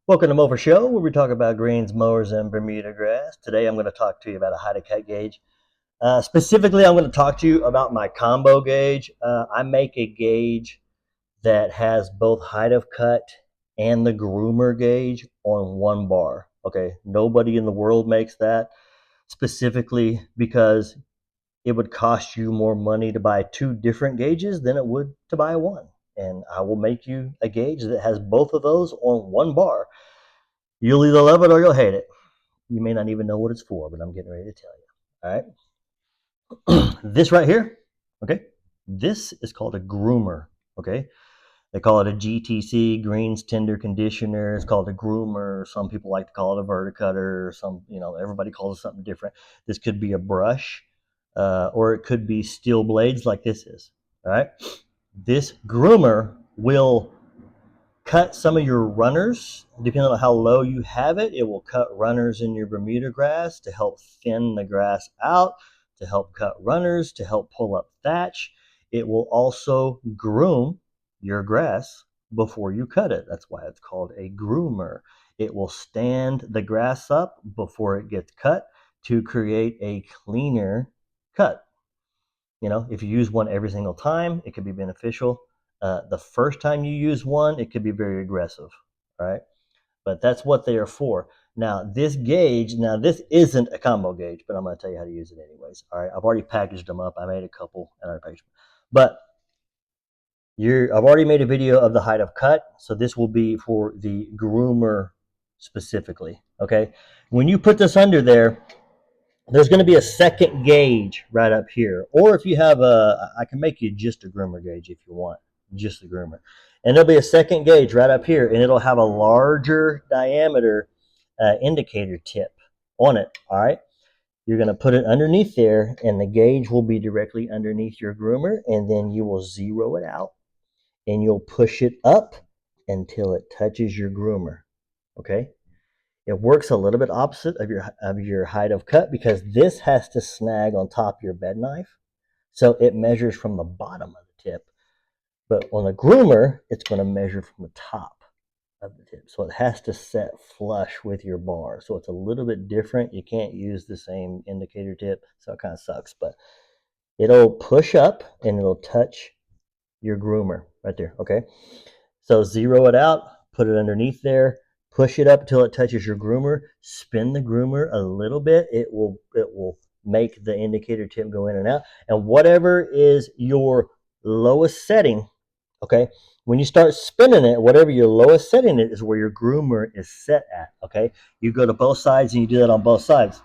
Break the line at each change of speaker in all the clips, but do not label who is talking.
Welcome to Mower Show, where we talk about greens, mowers, and Bermuda grass. Today, I'm going to talk to you about a height of cut gauge. Specifically, I'm going to talk to you about my combo gauge. I make a gauge that has both height of cut and the groomer gauge on one bar. Okay, nobody in the world makes that specifically because it would cost you more money to buy two different gauges than it would to buy one. And I will make you a gauge that has both of those on one bar. You'll either love it or you'll hate it. You may not even know what it's for, but I'm getting ready to tell you. All right. This right here, okay, this is called a groomer. Okay. They call it a GTC, greens tender conditioner. It's called a groomer. Some people like to call it a verticutter. Everybody calls it something different. This could be a brush, or it could be steel blades like this is. All right. This groomer will cut some of your runners. Depending on how low you have it, it will cut runners in your Bermuda grass to help thin the grass out, to help cut runners, to help pull up thatch. It will also groom your grass before you cut it. That's why it's called a groomer. It will stand the grass up before it gets cut to create a cleaner cut. If you use one every single time, it could be beneficial. The first time you use one, it could be very aggressive, right? But that's what they are for. Now, this isn't a combo gauge, but I'm going to tell you how to use it anyways. All right, I've already packaged them up. I made a couple and I packaged them. But I've already made a video of the height of cut, so this will be for the groomer specifically. Okay, when you put this under there's going to be a second gauge right up here. Or if you have I can make you just a groomer gauge if you want, just a groomer. And there'll be a second gauge right up here, and it'll have a larger diameter indicator tip on it. All right. You're going to put it underneath there, and the gauge will be directly underneath your groomer, and then you will zero it out, and you'll push it up until it touches your groomer. Okay. It works a little bit opposite of your height of cut because this has to snag on top of your bed knife. So it measures from the bottom of the tip. But on the groomer, it's going to measure from the top of the tip. So it has to set flush with your bar. So it's a little bit different. You can't use the same indicator tip. So it kind of sucks. But it'll push up and it'll touch your groomer right there. Okay. So zero it out, put it underneath there, push it up until it touches your groomer, spin the groomer a little bit. It will make the indicator tip go in and out. And whatever is your lowest setting, okay, when you start spinning it, whatever your lowest setting is where your groomer is set at, okay? You go to both sides and you do that on both sides.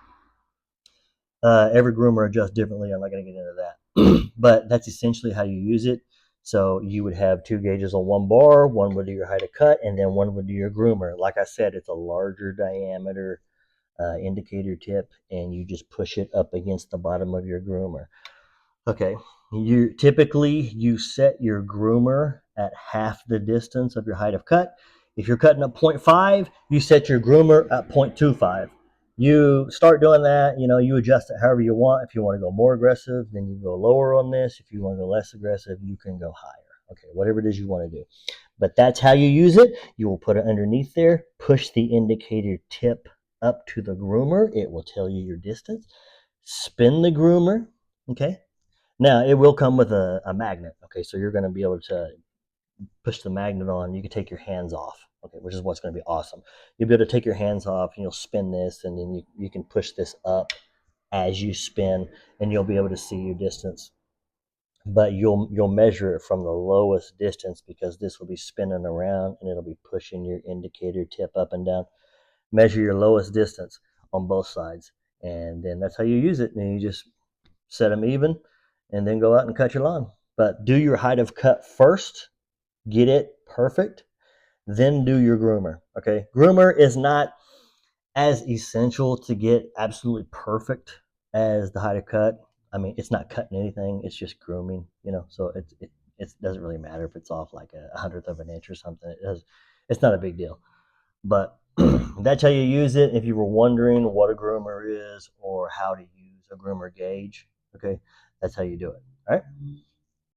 Every groomer adjusts differently. I'm not going to get into that. But that's essentially how you use it. So you would have two gauges on one bar, one would do your height of cut, and then one would do your groomer. Like I said, it's a larger diameter indicator tip, and you just push it up against the bottom of your groomer. Okay, you set your groomer at half the distance of your height of cut. If you're cutting at 0.5, you set your groomer at 0.25. You start doing that, you adjust it however you want. If you want to go more aggressive, then you go lower on this. If you want to go less aggressive, you can go higher. Okay, whatever it is you want to do. But that's how you use it. You will put it underneath there, push the indicator tip up to the groomer. It will tell you your distance. Spin the groomer, okay? Now, it will come with a magnet, okay? So you're going to be able to push the magnet on. You can take your hands off, okay, which is what's going to be awesome. You'll be able to take your hands off, and you'll spin this, and then you can push this up as you spin, and you'll be able to see your distance. But you'll measure it from the lowest distance because this will be spinning around, and it'll be pushing your indicator tip up and down. Measure your lowest distance on both sides, and then that's how you use it. And you just set them even, and then go out and cut your lawn. But do your height of cut first, get it perfect, then do your groomer. Okay, groomer is not as essential to get absolutely perfect as the height of cut. I mean, it's not cutting anything; it's just grooming. So it doesn't really matter if it's off like a hundredth of an inch or something. It's not a big deal. But that's how you use it. If you were wondering what a groomer is or how to use a groomer gauge, okay, that's how you do it. All right.